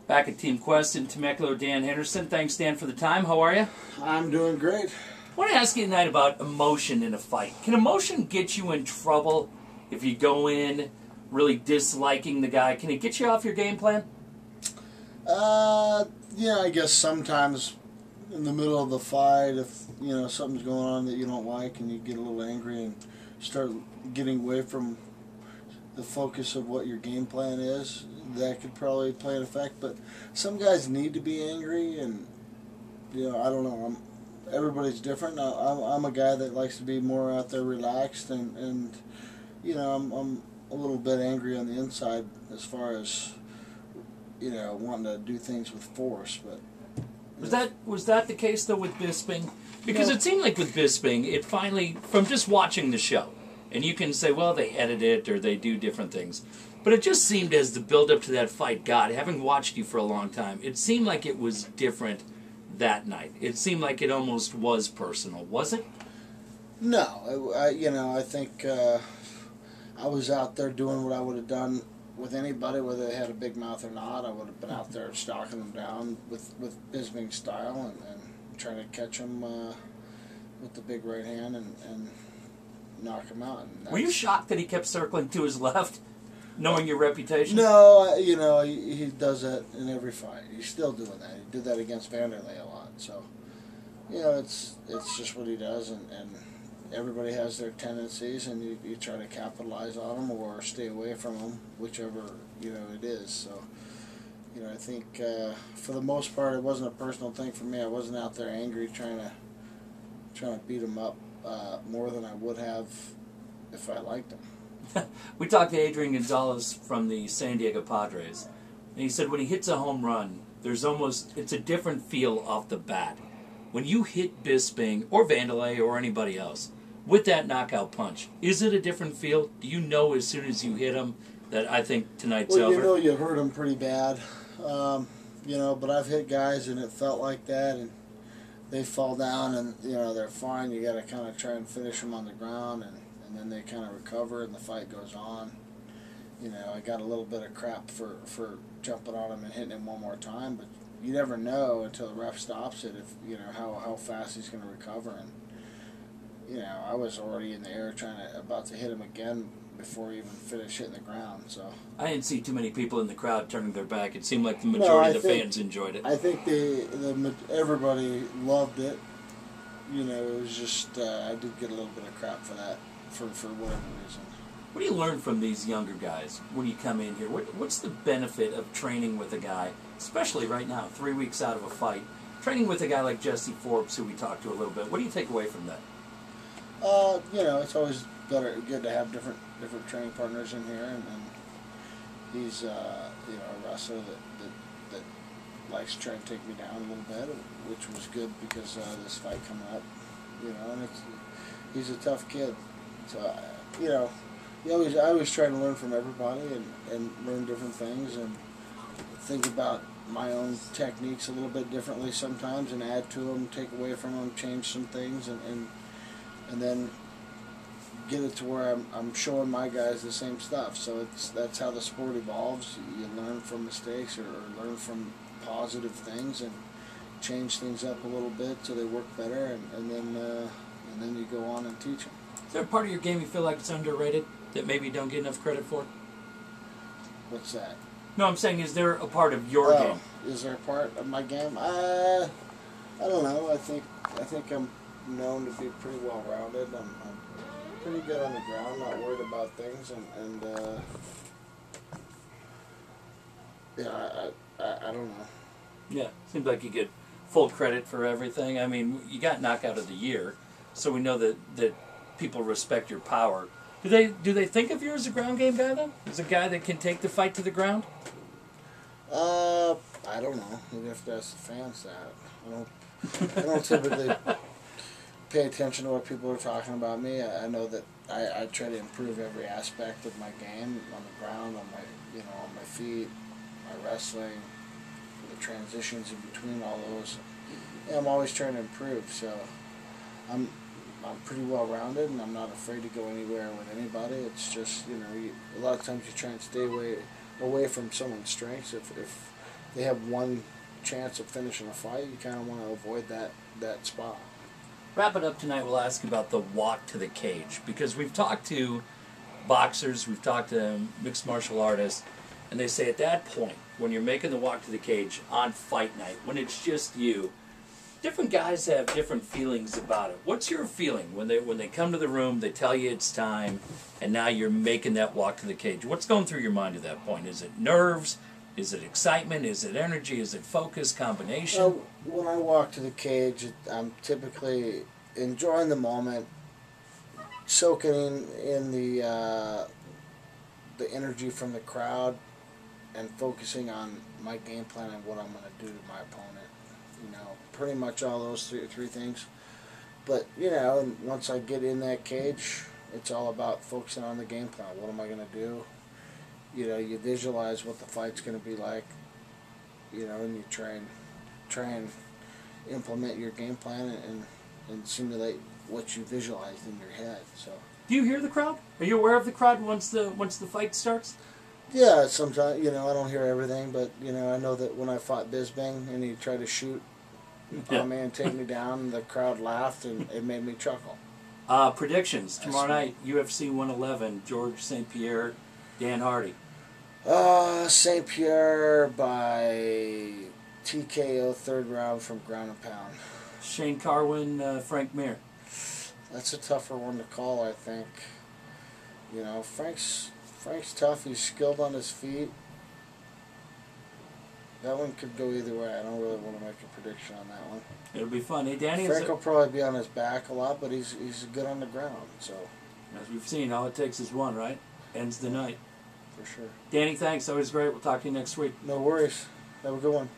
Back at Team Quest in Temecula, Dan Henderson. Thanks, Dan, for the time. How are you? I'm doing great. I want to ask you tonight about emotion in a fight. Can emotion get you in trouble if you go in really disliking the guy? Can it get you off your game plan? Yeah, I guess sometimes in the middle of the fight, if something's going on that you don't like and you get a little angry and start getting away from the focus of what your game plan is, that could probably play an effect. But some guys need to be angry, and I don't know. Everybody's different. I'm a guy that likes to be more out there relaxed, and I'm a little bit angry on the inside as far as wanting to do things with force. But was that the case though with Bisping? Because it seemed like with Bisping, it finally, from just watching the show, and you can say, well, they edit it or they do different things, but it just seemed as the build-up to that fight got, having watched you for a long time, it seemed like it was different that night. It seemed like it almost was personal. Was it? No. I think I was out there doing what I would have done with anybody, whether they had a big mouth or not. I would have been out there stalking them down with Bisping's style and trying to catch them with the big right hand and knock him out. Were you shocked that he kept circling to his left, knowing your reputation? No, he does that in every fight. He's still doing that. He did that against Vanderlei a lot. So, it's just what he does, and everybody has their tendencies, and you try to capitalize on them or stay away from them, whichever it is. So, I think for the most part, it wasn't a personal thing for me. I wasn't out there angry trying to beat him up more than I would have if I liked him. We talked to Adrian Gonzalez from the San Diego Padres, and he said when he hits a home run, it's a different feel off the bat. When you hit Bisping or Vanderlei or anybody else with that knockout punch, is it a different feel? Do you know as soon as you hit him that I think tonight's over? Well, you hurt him pretty bad, but I've hit guys and it felt like that, and they fall down and they're fine. You got to kind of try and finish them on the ground, and then they kind of recover and the fight goes on. I got a little bit of crap for jumping on him and hitting him one more time, but you never know until the ref stops it if how fast he's going to recover. And I was already in the air about to hit him again before he even finished hitting the ground. So I didn't see too many people in the crowd turning their back. It seemed like the majority of the fans enjoyed it. I think everybody loved it. It was just I did get a little bit of crap for that for whatever reason. What do you learn from these younger guys when you come in here? What's the benefit of training with a good, especially right now, 3 weeks out of a fight, training with a guy like Jesse Forbes, who we talked to a little bit? What do you take away from that? It's always good to have different training partners in here, and he's a wrestler that likes to try and take me down a little bit, which was good because this fight coming up, and he's a tough kid, so I always try to learn from everybody and learn different things and think about my own techniques a little bit differently sometimes and add to them, take away from them, change some things, and then get it to where I'm showing my guys the same stuff. So that's how the sport evolves. You learn from mistakes or learn from positive things and change things up a little bit so they work better, and then you go on and teach them. Is there a part of your game you feel like it's underrated that maybe you don't get enough credit for? What's that? No, I'm saying, is there a part of your game? Is there a part of my game? I don't know. I think I'm known to be pretty well rounded. I'm pretty good on the ground, not worried about things, and I don't know. Yeah, seems like you get full credit for everything. I mean, you got knockout of the year, so we know that people respect your power. Do they think of you as a ground game guy then? As a guy that can take the fight to the ground? I don't know. You'd have to ask the fans that. I don't typically pay attention to what people are talking about me. I know that I try to improve every aspect of my game, on the ground, on my feet, my wrestling, the transitions in between all those. Yeah, I'm always trying to improve. So I'm pretty well rounded, and I'm not afraid to go anywhere with anybody. It's just a lot of times you try and stay away from someone's strengths if they have one chance of finishing a fight, you kind of want to avoid that spot. Wrap it up tonight, we'll ask about the walk to the cage, because we've talked to boxers, we've talked to mixed martial artists, and they say at that point, when you're making the walk to the cage on fight night, when it's just you, different guys have different feelings about it. What's your feeling when they come to the room, they tell you it's time, and now you're making that walk to the cage? What's going through your mind at that point? Is it nerves? Is it excitement? Is it energy? Is it focus? Combination? Well, when I walk to the cage, I'm typically enjoying the moment, soaking in the energy from the crowd, and focusing on my game plan and what I'm going to do to my opponent. You know, pretty much all those three things. But, you know, once I get in that cage, it's all about focusing on the game plan. What am I going to do? You know, you visualize what the fight's going to be like, you know, and you try and implement your game plan and simulate what you visualized in your head. So. Do you hear the crowd? Are you aware of the crowd once the fight starts? Yeah, sometimes, you know, I don't hear everything, but, you know, I know that when I fought Bisbing and he tried to shoot on me and take me down, the crowd laughed and it made me chuckle. Predictions. Tomorrow night, UFC 111, George St. Pierre, Dan Hardy. St. Pierre by TKO third round from ground and pound. Shane Carwin, Frank Mir. That's a tougher one to call, I think. You know, Frank's tough. He's skilled on his feet. That one could go either way. I don't really want to make a prediction on that one. It'll be fun. Hey, Danny, Frank will probably be on his back a lot, but he's good on the ground. So as we've seen, all it takes is one, right? Ends the night. For sure. Danny, thanks. Always great. We'll talk to you next week. No worries. Have a good one.